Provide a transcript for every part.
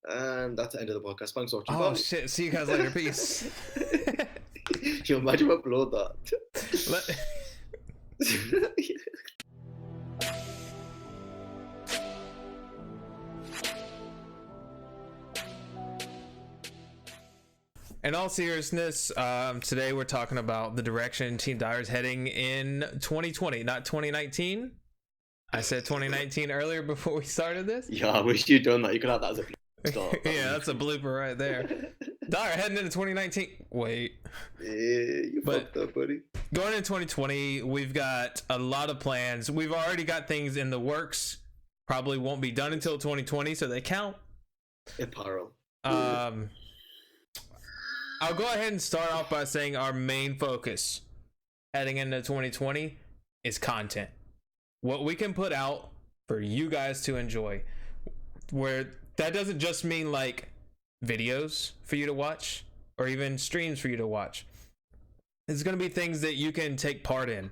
And that's the end of the podcast. Thanks for watching. Oh Bye. shit! See you guys later. Peace. You imagine we upload that? Let- In all seriousness, today we're talking about the direction Team Dyre is heading in 2020, not 2019. I said 2019 earlier before we started this. Yeah, I wish you'd done that. You could have that as a start. Yeah, that's a blooper right there. Dyre heading into 2019. Wait. Yeah, you fucked up, buddy. Going into 2020, we've got a lot of plans. We've already got things in the works. Probably won't be done until 2020, so they count. Apparel. I'll go ahead and start off by saying our main focus heading into 2020 is content. What we can put out for you guys to enjoy. Where that doesn't just mean like videos for you to watch or even streams for you to watch. It's going to be things that you can take part in.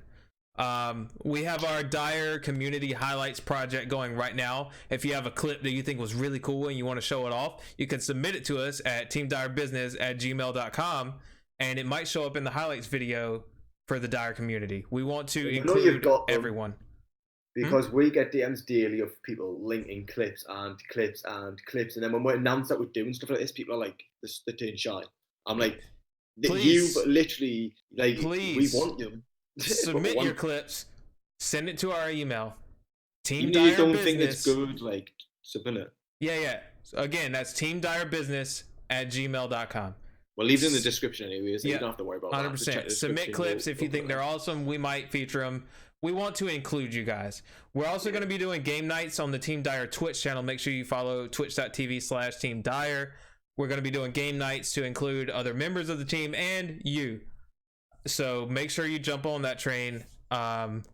We have our Dyre community highlights project going right now. If you have a clip that you think was really cool and you want to show it off, you can submit it to us at teamdyrebusiness@gmail.com, and it might show up in the highlights video for the Dyre community. We want to include everyone. Because we get DMs daily of people linking clips and clips and clips, and then when we announce that we're doing stuff like this, people are like, "They're turning shy." I'm like, Please. "You literally like, Please. we want you." Submit your clips, send it to our email. Even if you don't think it's good, like, submit it. Yeah. So again, that's teamdyrebusiness@gmail.com. We'll leave it in the description anyway, so Yeah, you don't have to worry about 100%. that. Submit clips if you think they're awesome. We might feature them. We want to include you guys. We're also going to be doing game nights on the Team Dyre Twitch channel. Make sure you follow twitch.tv/TeamDyre. We're going to be doing game nights to include other members of the team and you. So make sure you jump on that train.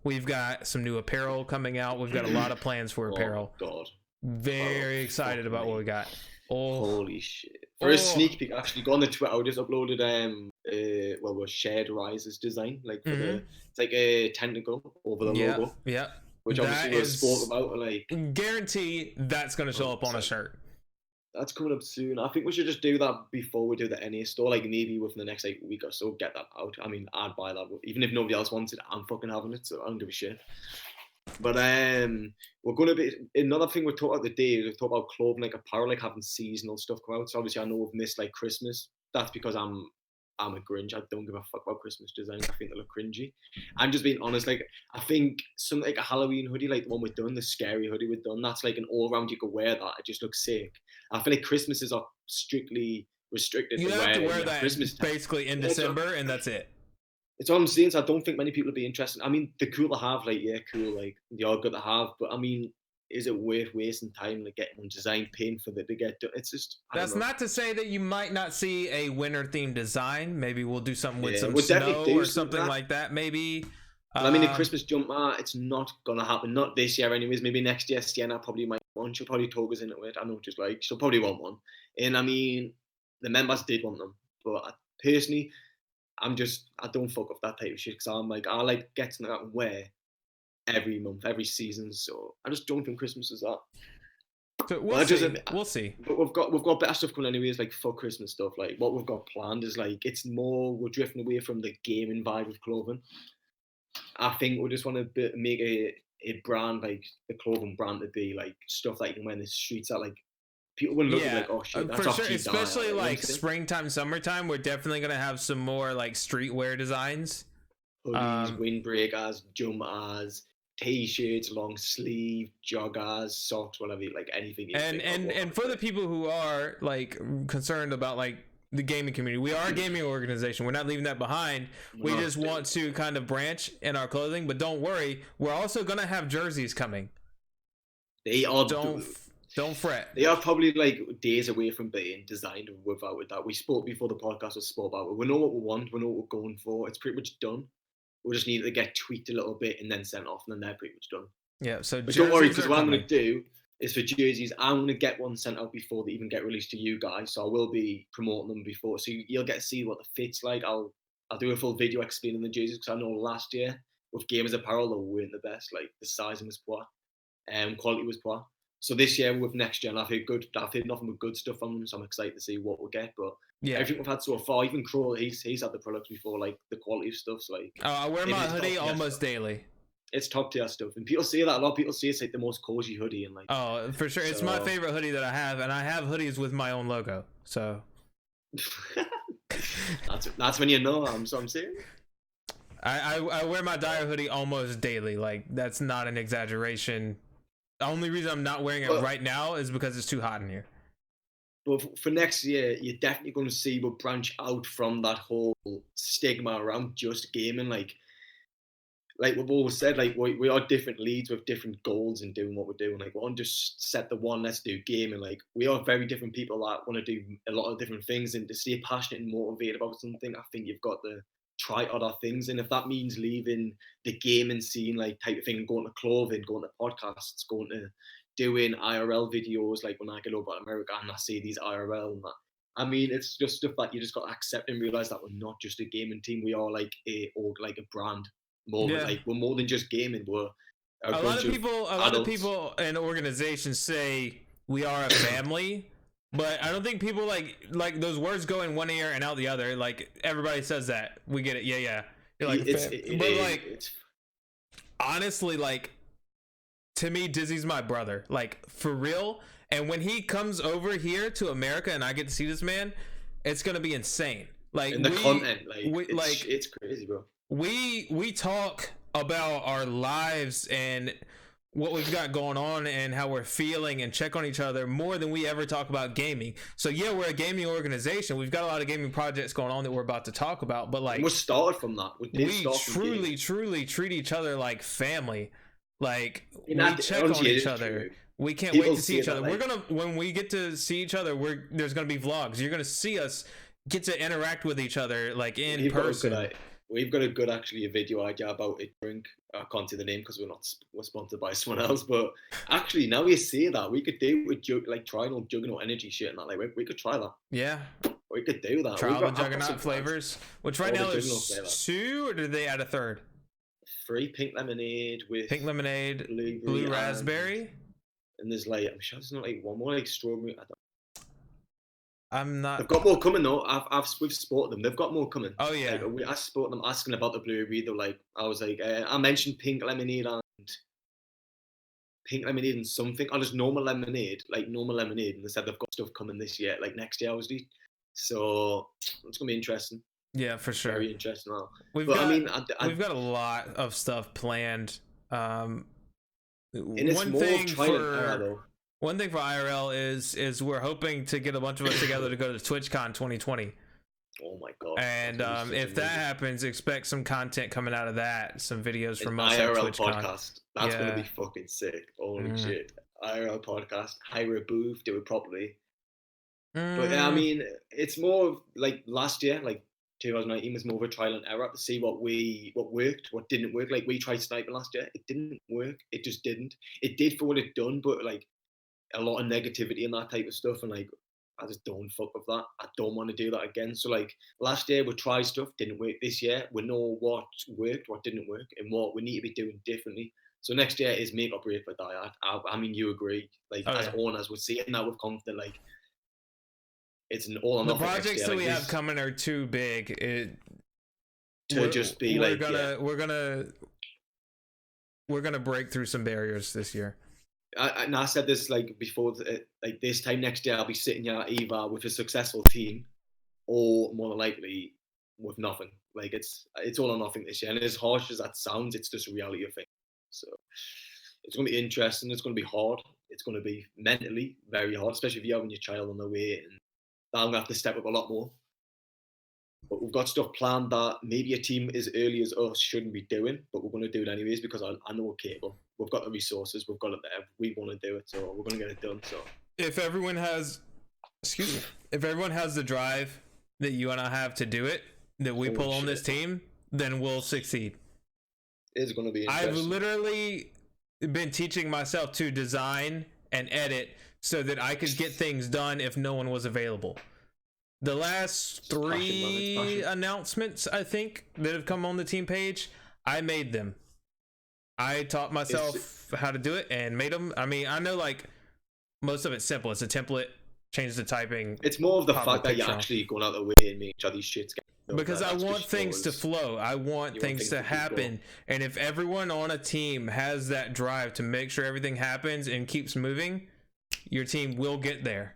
We've got some new apparel coming out. We've got a lot of plans for apparel. Oh, God. Very excited about what we got. Oh, holy shit. For a sneak peek, actually, go on the Twitter. I just uploaded we shared Rise's design. Like, for it's like a tentacle over the logo. Yeah. Which obviously we spoke about. Like, guarantee that's going to show up on a shirt. That's coming up soon. I think we should just do that before we do the NA store. Like, maybe within the next week or so, get that out. I mean, I'd buy that. Even if nobody else wants it, I'm fucking having it, so I don't give a shit. But we're going to be... Another thing we talked about today, we talked about clothing, like apparel, like having seasonal stuff come out. So obviously I know we've missed like Christmas. That's because I'm a Grinch. I don't give a fuck about Christmas designs. I think they look cringy. I'm just being honest. Like, I think something like a Halloween hoodie, like the one we've done, the scary hoodie we've done, that's like an all-round, you could wear that. It just looks sick. I feel like Christmases are strictly restricted. You have to wear that Christmas basically in December, and that's it. It's what I'm saying. So I don't think many people would be interested. I mean, they're cool to have, like, yeah, cool, like, they are good to have. But I mean, is it worth wasting time to get one design, paying for it to get done? It's just... That's not to say that you might not see a winter-themed design. Maybe we'll do something with some snow or something like that, maybe. I mean, the Christmas jumper, it's not going to happen. Not this year anyways. Maybe next year, Sienna probably might want. She'll probably talk us into it. I know, just like, she'll probably want one. And I mean, the members did want them. But personally, I don't fuck up that type of shit. Because I'm like, I like get something I can wear every month, every season. So I just don't think Christmas is that. So we'll see. But we've got better stuff coming anyways, like for Christmas stuff. Like what we've got planned is like, it's more, we're drifting away from the gaming vibe of clothing. I think we just want to make a brand, like the clothing brand, to be like stuff that you can wear in the streets that like people wouldn't look at like, oh shit, that's for sure. Especially like springtime, summertime, we're definitely gonna have some more like streetwear designs. Hoodies, windbreakers, jumpers, t-shirts, long sleeve, joggers, socks, whatever, like anything. And for the people who are like concerned about like the gaming community, we are a gaming organization. We're not leaving that behind. We just want to kind of branch in our clothing, but don't worry, we're also gonna have jerseys coming. They are don't fret. They are probably like days away from being designed without that. We spoke before the podcast was spoke about it. We know what we want, we know what we're going for. It's pretty much done. We just need to get tweaked a little bit and then sent off, and then they're pretty much done. Yeah, so but don't worry, because what I'm going to do is for jerseys, I'm going to get one sent out before they even get released to you guys. So I will be promoting them before, so you'll get to see what the fit's like. I'll do a full video explaining the jerseys, because I know last year with Gamers Apparel, they weren't the best. Like the sizing was poor, quality was poor. So this year with next gen, I've heard nothing but good stuff from them. So I'm excited to see what we'll get. But Yeah. everything we've had so far, even Crow, he's had the products before, like the quality of stuff's like. I wear my hoodie almost daily. It's top tier stuff, and people say that a lot of people say it's like the most cozy hoodie, and like. Oh, for sure, it's my favorite hoodie that I have, and I have hoodies with my own logo. So. that's when you know. I'm saying. I wear my Dyre hoodie almost daily. Like that's not an exaggeration. The only reason I'm not wearing it right now is because it's too hot in here. But for next year, you're definitely going to see we'll branch out from that whole stigma around just gaming. Like we've always said, like we are different leads with different goals in doing what we're doing. Like we don't just set the one, let's do gaming. Like we are very different people that want to do a lot of different things, and to stay passionate and motivated about something, I think you've got to try other things. And if that means leaving the gaming scene, like type of thing, and going to clothing, going to podcasts, going to doing IRL videos, like when I get over to America and I see these IRL and that. I mean, it's just stuff that you just got to accept and realize that we're not just a gaming team. We are like a brand. Like we're more than just gaming. We're a lot of people and organizations say we are a family, but I don't think people like those words go in one ear and out the other. Like everybody says that. We get it. Yeah. You're like, honestly, like to me, Dizzy's my brother. Like for real. And when he comes over here to America and I get to see this man, it's gonna be insane. Like and the content, it's crazy, bro. We talk about our lives and what we've got going on and how we're feeling and check on each other more than we ever talk about gaming. So yeah, we're a gaming organization. We've got a lot of gaming projects going on that we're about to talk about, but like we started from that. We truly treat each other like family. Like we check on each other. We can't wait to see each other. We're gonna, when we get to see each other, there's gonna be vlogs. You're gonna see us get to interact with each other like in person. We've got a good a video idea about a drink. I can't say the name because we're sponsored by someone else. But actually, now you say that, we could do with Triangle Juggernaut energy shit and that. Like we could try that. Yeah, we could do that. Try the Juggernaut flavors, which right now there's 2, or did they add a third? 3 pink lemonade with pink lemonade, blue raspberry, and there's like, I'm sure there's not like one more like strawberry. I'm not. They've got more coming though. We've spotted them. They've got more coming. Oh yeah. Like, I spotted them asking about the blueberry. They're like, I was like, I mentioned pink lemonade and something. Or just normal lemonade, and they said they've got stuff coming this year, like next year, obviously. So it's gonna be interesting. Yeah, for sure. Very interesting. Now. We've got a lot of stuff planned. And it's more trial and error though. One thing for IRL is we're hoping to get a bunch of us together to go to TwitchCon 2020. Oh my god! And if that happens, expect some content coming out of that. Some videos from us. IRL at TwitchCon. Podcast. That's gonna be fucking sick. Holy shit! IRL podcast. Hire a booth. Do it properly. But yeah, I mean, it's more of like last year, like 2019 was more of a trial and error to see what worked, what didn't work. Like we tried sniping last year, it didn't work. It just didn't. It did for what it done, but like. A lot of negativity and that type of stuff, and like I just don't fuck with that. I don't want to do that again. So like last year we tried stuff, didn't work. This year we know what worked, what didn't work, and what we need to be doing differently. So next year is make or break for Dyre. I mean, you agree? Like as owners, we're seeing that with confidence. Like it's an all or nothing. The projects that we have coming are too big. We're gonna break through some barriers this year. I said this like before, like this time next year I'll be sitting here either with a successful team or more than likely with nothing. Like it's all or nothing this year, and as harsh as that sounds, it's just a reality of things. So it's going to be interesting. It's going to be hard. It's going to be mentally very hard, especially if you're having your child on the way, and I'm going to have to step up a lot more. But we've got stuff planned that maybe a team as early as us shouldn't be doing, but we're going to do it anyways because I know we're capable. We've got the resources. We've got it there. We want to do it, so we're going to get it done. So if everyone has the drive that you and I have to do it, that we pull on this team, then we'll succeed. It's going to be interesting. I've literally been teaching myself to design and edit so that I could get things done if no one was available. The last 3 announcements, I think, that have come on the team page, I made them. I taught myself how to do it and made them. I mean, I know like most of it's simple. It's a template, change the typing. It's more of the pop fact that you're picture on. actually going out of the way and making sure these shits get done. Because I That's want just things to shows flow. I want you things to keep going. happen. And if everyone on a team has that drive to make sure everything happens and keeps moving, your team will get there.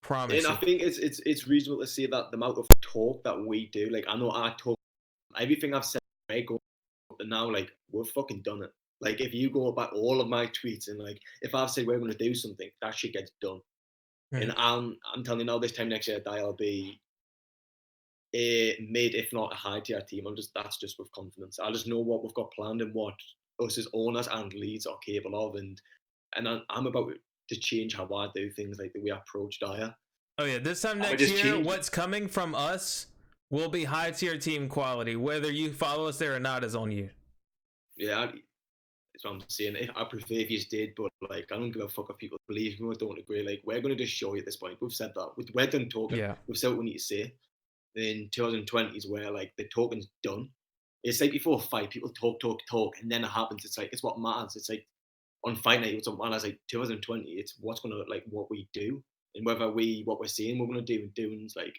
Promise. And I think it's reasonable to say that the amount of talk that we do, like I know I talk everything I've said right, go up and now, like we've fucking done it. Like if you go back all of my tweets and like if I've said we're gonna do something, that shit gets done. And I'm telling you now, this time next year, Dyre will be a mid, if not a high tier team. That's just with confidence. I just know what we've got planned and what us as owners and leads are capable of, and I'm about to change how I do things, like the way I approach Dyre. Oh yeah, this time next year, what's coming from us will be high tier team quality. Whether you follow us there or not is on you. Yeah, that's what I'm saying. I prefer if you did, but like I don't give a fuck if people believe me or don't agree. Like we're gonna just show you at this point. We've said that. We're done talking. Yeah. We've said what we need to say. In 2020 is where like the talking's done. It's like before a fight, people talk, and then it happens. It's like it's what matters. It's like on fight night, what's what matters. Like 2020, it's what's gonna look like what we do, and whether what we're saying we're gonna do and doing's like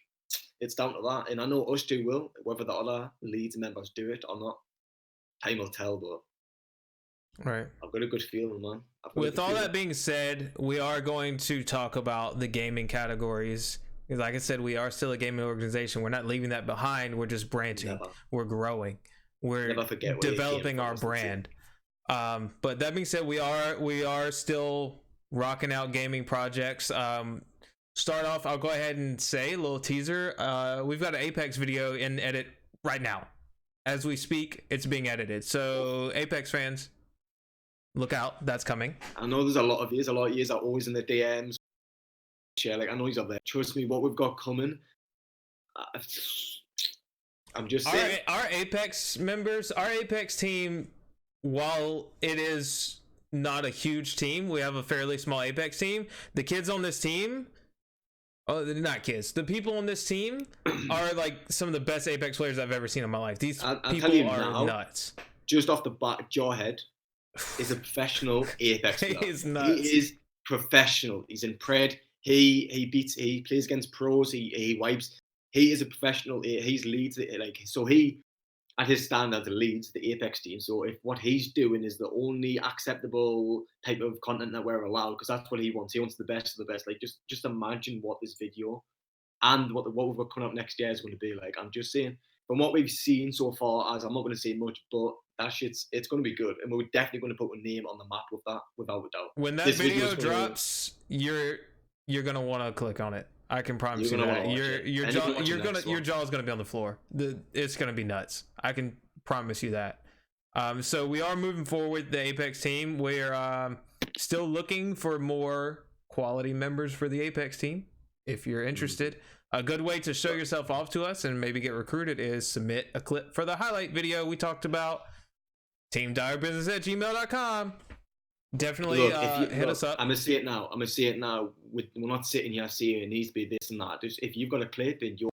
it's down to that. And I know us two will. Whether the other leads members do it or not, time will tell. But right, I've got a good feeling, man. With all that being said, we are going to talk about the gaming categories. Because like I said, we are still a gaming organization. We're not leaving that behind. We're just branching. Never. We're growing. We're developing our brand. But that being said, we are still rocking out gaming projects. Start off, I'll go ahead and say a little teaser. We've got an Apex video in edit right now. As we speak, it's being edited. So Apex fans, look out. That's coming. I know there's a lot of years are always in the DMs. Share, like I know he's up there. Trust me, what we've got coming. I'm just saying. Our Apex members, our Apex team, while it is not a huge team, we have a fairly small Apex team. The kids on this team, oh, they're not kids. The people on this team are like some of the best Apex players I've ever seen in my life. These people are nuts. Just off the bat, Jawhead is a professional Apex player. He is nuts. He is professional. He's in Pred. He plays against pros. He wipes. He is a professional. He's leads like so. He at his standards leads the Apex team. So if what he's doing is the only acceptable type of content that we're allowed, because that's what he wants. He wants the best of the best. Like just imagine what this video and what we've got coming up next year is going to be like. I'm just saying from what we've seen so far, as I'm not going to say much, but that shit's it's going to be good, and we're definitely going to put a name on the map with that, without a doubt. When that video drops, you're gonna want to click on it. I can promise you that. Your jaw is gonna be on the floor. It's gonna be nuts. I can promise you that. So we are moving forward with the Apex team. We're still looking for more quality members for the Apex team. If you're interested, a good way to show yourself off to us and maybe get recruited is submit a clip for the highlight video we talked about. TeamDyreBusiness@gmail.com. Definitely hit us up. I'm gonna say it now. We're not sitting here saying it needs to be this and that. Just if you've got a clip and you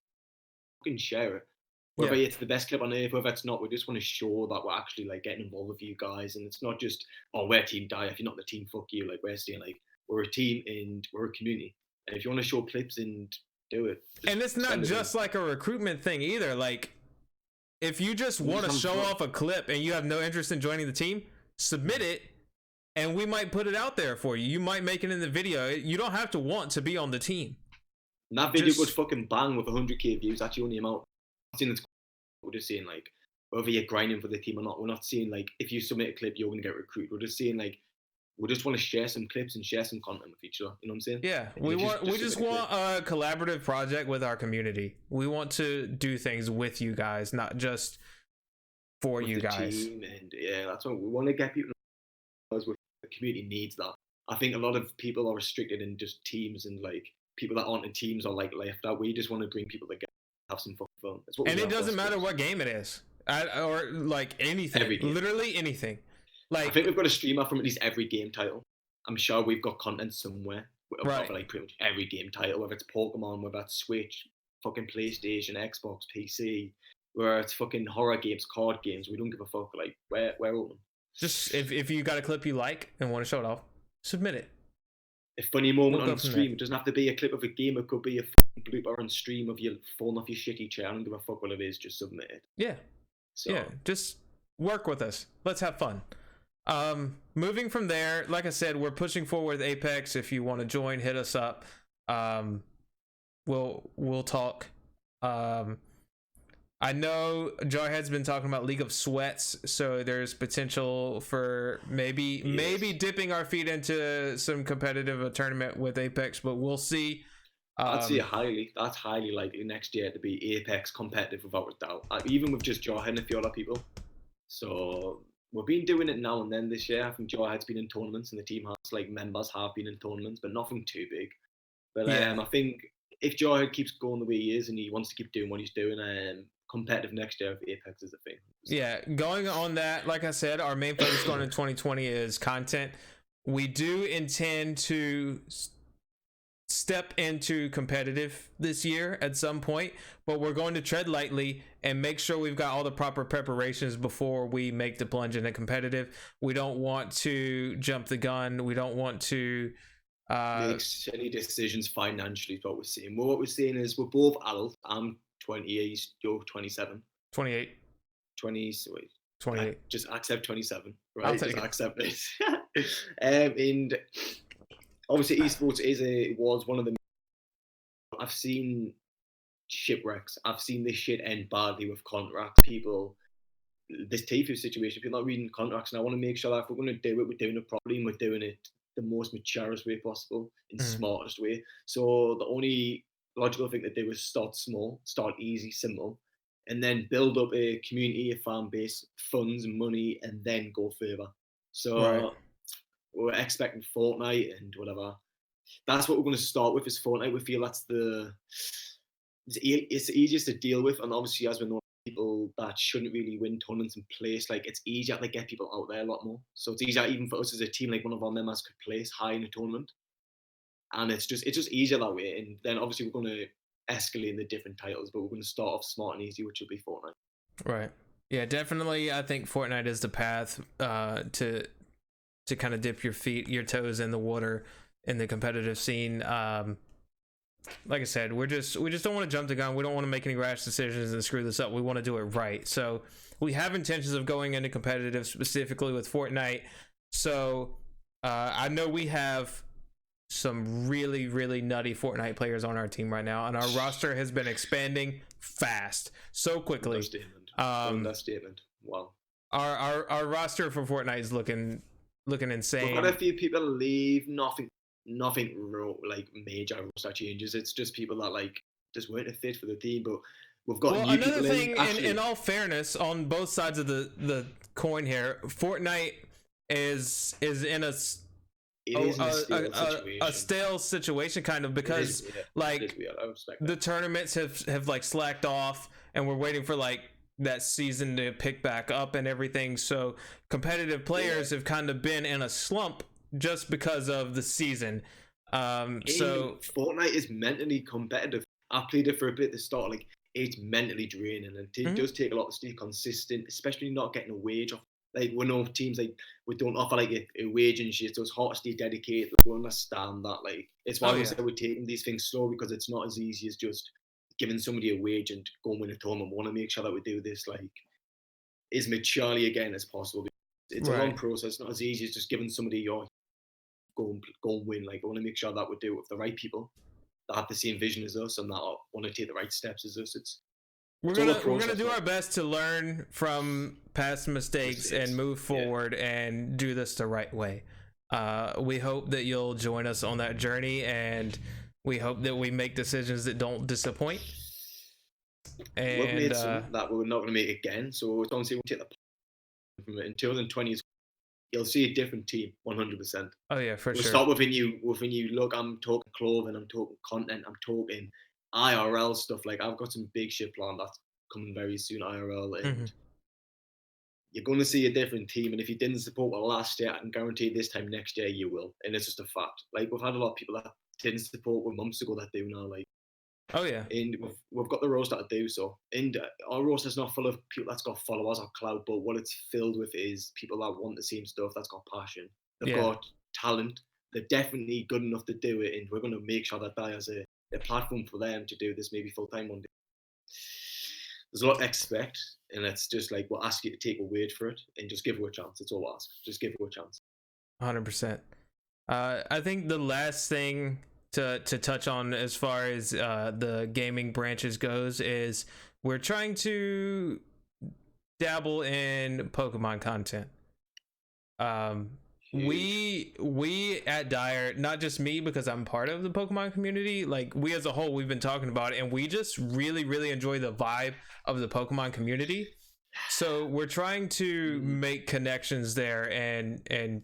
can share it, whether it's the best clip on earth, whether it's not, we just want to show that we're actually like getting involved with you guys, and it's not just we're Team Dyre. If you're not the team, fuck you. Like we're saying, like we're a team and we're a community. And if you want to show clips and do it, and it's not just like a recruitment thing either. Like if you just want to show off a clip and you have no interest in joining the team, submit it. And we might put it out there for you. You might make it in the video. You don't have to want to be on the team. And that video could fucking bang with 100k views. That's the only amount. We're just saying like whether you're grinding for the team or not. We're not saying like if you submit a clip you're gonna get recruited. We're just saying like we just want to share some clips and share some content with each other. You know what I'm saying? Yeah, we just want a collaborative project with our community. We want to do things with you guys, not just for you guys. Team and yeah, that's what we want to get people. The community needs that. I think a lot of people are restricted in just teams, and like people that aren't in teams are like left out. We just want to bring people together, have some fun. And it doesn't matter what game it is, or like anything, literally anything. Like I think we've got a streamer from at least every game title. I'm sure we've got content somewhere of like pretty much every game title, whether it's Pokemon, whether it's Switch, fucking PlayStation, Xbox, PC, whether it's fucking horror games, card games. We don't give a fuck. Like we're open. Just if you got a clip you like and want to show it off, submit it. a funny moment We'll go on from stream. there. It doesn't have to be a clip of a game. It could be a blooper on stream of you falling off your shitty chair. I don't give a fuck what it is. Just submit it. Yeah. So Yeah. Just work with us. Let's have fun. Moving from there, like I said, we're pushing forward with Apex. If you want to join, hit us up. We'll talk. I know Jarhead's been talking about League of Sweats, so there's potential for maybe dipping our feet into some competitive tournament with Apex, but we'll see. I'd say that's highly likely next year to be Apex competitive without a doubt. Even with just Jarhead and a few other people. So we've been doing it now and then this year. I think Jarhead's been in tournaments and the team has, like, members have been in tournaments, but nothing too big. But Yeah. I think if Jarhead keeps going the way he is and he wants to keep doing what he's doing, competitive next year of Apex is a thing. So. Yeah, going on that, like I said, our main focus going in 2020 is content. We do intend to step into competitive this year at some point, but we're going to tread lightly and make sure we've got all the proper preparations before we make the plunge into competitive. We don't want to jump the gun. We don't want to make any decisions financially. Is what we're seeing. What we're seeing is we're both adults. I'm 28, you're 27. 28. 20, so wait. 28. Just accept 27, right? I'll take just it. accept it. And obviously esports was one of the. I've seen shipwrecks. I've seen this shit end badly with contracts. People, this TIFU situation, people not reading contracts, and I want to make sure that if we're going to do it, we're doing it properly and we're doing it the most maturest way possible, in smartest way. So the only logical thing to do is start small, start easy, simple, and then build up a community, a fan base, funds, money, and then go further. So we're expecting Fortnite and whatever. That's what we're going to start with, is Fortnite. We feel that's it's the easiest to deal with, and obviously, as we know, people that shouldn't really win tournaments in place, like, it's easier to get people out there a lot more. So it's easier even for us as a team, like one of our members could place high in a tournament, and it's just easier that way. And then obviously we're going to escalate in the different titles, but we're going to start off smart and easy, which will be Fortnite. Right. Yeah, definitely. I think Fortnite is the path to kind of dip your toes in the water in the competitive scene. Like I said, we just don't want to jump the gun. We don't want to make any rash decisions and screw this up. We want to do it right. So we have intentions of going into competitive, specifically with Fortnite. So I know we have some really, really nutty Fortnite players on our team right now, and our roster has been expanding fast, so quickly. Understatement. Wow. Our roster for Fortnite is looking insane. We've had a few people leave. Nothing like major roster changes. It's just people that, like, just weren't a fit for the team. But we've got new people in. Actually, in all fairness, on both sides of the coin here, Fortnite is in a stale situation, kind of, because the tournaments have like slacked off, and we're waiting for like that season to pick back up and everything. So competitive players have kind of been in a slump just because of the season. So Fortnite is mentally competitive. I played it for a bit at the start. Like, it's mentally draining, and it does take a lot to stay consistent, especially not getting a wage off. Like, we know teams, like, we don't offer like a wage and shit, so it's hard to stay dedicated. Like, we understand that. Like, it's why we say we're taking these things slow, because it's not as easy as just giving somebody a wage and go and win a tournament. We want to make sure that we do this like as maturely again as possible. It's a long process, not as easy as just giving somebody your go and win. Like, I want to make sure that we do it with the right people that have the same vision as us and that want to take the right steps as us. We're gonna do our best to learn from past mistakes and move forward and do this the right way. We hope that you'll join us on that journey, and we hope that we make decisions that don't disappoint. And we've made some that we're not going to make again. So don't say we'll take the from it. In 2020, you'll see a different team, 100%. Oh yeah, for we'll sure. Start within you. Look, I'm talking clothing, I'm talking content, I'm talking IRL stuff. Like, I've got some big shit planned that's coming very soon, IRL, and you're going to see a different team. And if you didn't support well last year, I can guarantee this time next year you will. And it's just a fact. Like, we've had a lot of people that didn't support months ago that do now. Like, oh yeah, and we've got the roster that do so. And our roster's not full of people that's got followers or clout, but what it's filled with is people that want the same stuff, that's got passion, they've got talent, they're definitely good enough to do it, and we're going to make sure that Dyre's a platform for them to do this maybe full time one day. There's a lot to expect, and it's just like we'll ask you to take a word for it and just give her a chance. It's all we'll ask. Just give her a chance. 100%. I think the last thing to touch on as far as the gaming branches goes is we're trying to dabble in Pokemon content. We at Dyre, not just me because I'm part of the Pokemon community, like we as a whole, we've been talking about it, and we just really enjoy the vibe of the Pokemon community. So we're trying to make connections there and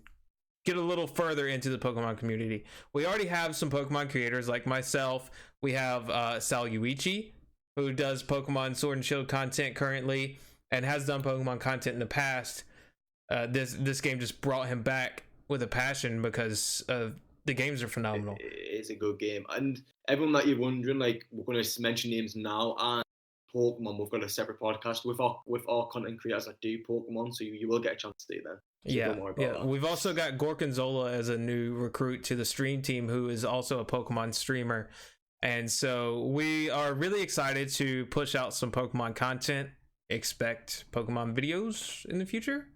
get a little further into the Pokemon community. We already have some Pokemon creators like myself. We have Sal Yuichi, who does Pokemon Sword and Shield content currently and has done Pokemon content in the past. This game just brought him back with a passion because the games are phenomenal. It's a good game, and everyone that you're wondering, like, we're going to mention names now, and Pokemon, we've got a separate podcast with our content creators that do Pokemon, so you will get a chance to do that. So Yeah, don't worry about that. We've also got Gorgonzola as a new recruit to the stream team, who is also a Pokemon streamer, and so we are really excited to push out some Pokemon content. Expect Pokemon videos in the future.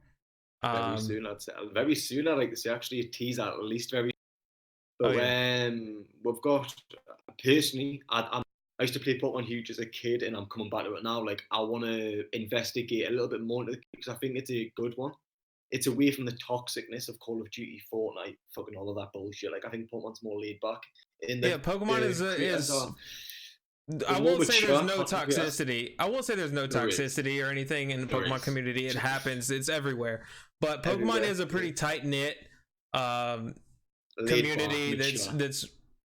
Very soon, I'd say. Very soon, I'd like to say, actually, a teaser at least very. But we've got, personally, I used to play Pokemon huge as a kid, and I'm coming back to it now. Like, I want to investigate a little bit more into the game because I think it's a good one. It's away from the toxicness of Call of Duty, Fortnite, fucking all of that bullshit. Like, I think Pokemon's more laid back. Pokemon is. I won't say there's no toxicity. I won't say there's no toxicity or anything in the Pokemon community. It happens. It's everywhere. But Pokemon is a pretty tight knit community that's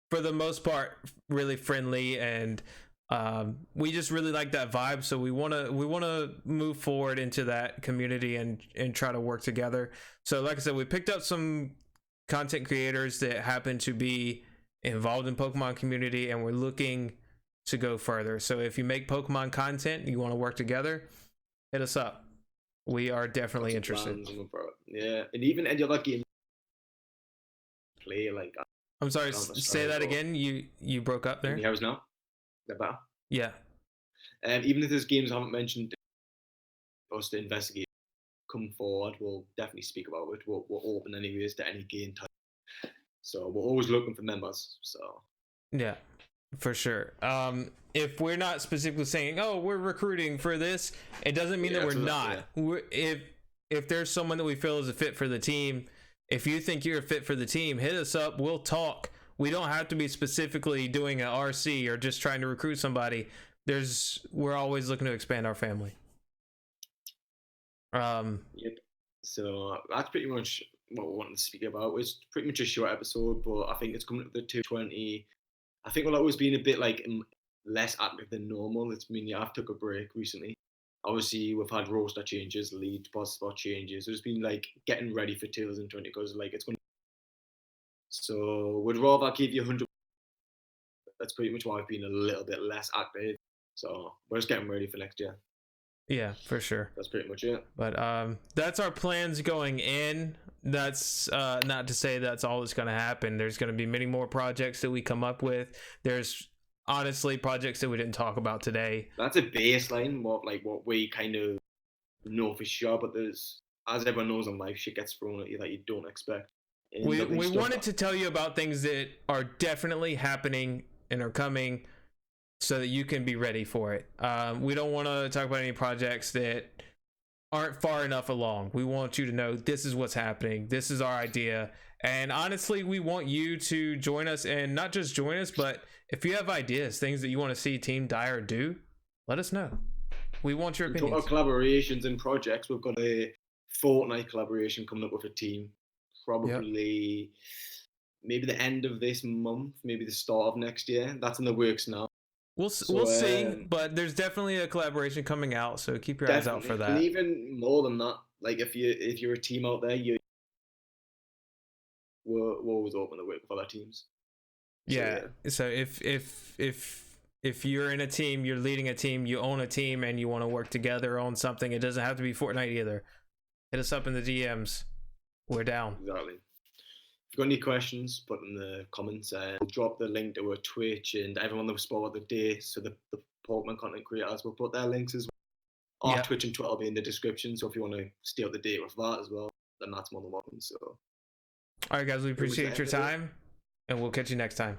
for the most part really friendly, and we just really like that vibe. So we want to move forward into that community and try to work together. So like I said, we picked up some content creators that happen to be involved in Pokemon community, and we're looking to go further. So if you make Pokemon content and you want to work together, hit us up. We are definitely interested. Yeah, and even any other game play, like, I'm sorry, say that again. You broke up there. Can you now? That better? Yeah. And even if there's games I haven't mentioned us to investigate, come forward. We'll definitely speak about it. We're open anyways to any game type. So we're always looking for members. So yeah, for sure. If we're not specifically saying, oh, we're recruiting for this, it doesn't mean that we're not. If there's someone that we feel is a fit for the team, if you think you're a fit for the team, hit us up. We'll talk. We don't have to be specifically doing an RC or just trying to recruit somebody. We're always looking to expand our family. Yep. So that's pretty much what we wanted to speak about. It's pretty much a short episode, but I think it's coming up to the 220. I think we'll always been a bit like less active than normal. I've took a break recently. Obviously, we've had roster changes, lead spot changes. It's been like getting ready for 2020 because like it's going to. So we'd rather give you 100. That's pretty much why I've been a little bit less active. So we're just getting ready for next year. Yeah, for sure. That's pretty much it. But that's our plans going in. That's not to say that's all that's going to happen. There's going to be many more projects that we come up with. There's honestly projects that we didn't talk about today. That's a baseline, what we kind of know for sure. But there's, as everyone knows in life, shit gets thrown at you that you don't expect. We wanted to tell you about things that are definitely happening and are coming, so that you can be ready for it. We don't want to talk about any projects that aren't far enough along. We want you to know this is what's happening. This is our idea. And honestly, we want you to join us, and not just join us, but if you have ideas, things that you want to see TeamDyre do, let us know. We want your opinions. Talk about collaborations and projects. We've got a Fortnite collaboration coming up with a team. Probably maybe the end of this month, maybe the start of next year. That's in the works now. We'll see, but there's definitely a collaboration coming out, so keep your eyes out for that. And even more than that, like if you're a team out there, we're always open to work with other teams. So if you're in a team, you're leading a team, you own a team, and you want to work together on something, it doesn't have to be Fortnite either. Hit us up in the DMs. We're down. Exactly. you've got any questions, put in the comments. We'll drop the link to our Twitch and everyone that was spotted the day. So the Pokemon content creators will put their links as well. Our Twitch and Twitter will be in the description. So if you want to stay up to date with that as well, then that's more than welcome. So, all right, guys, we appreciate your time, and we'll catch you next time.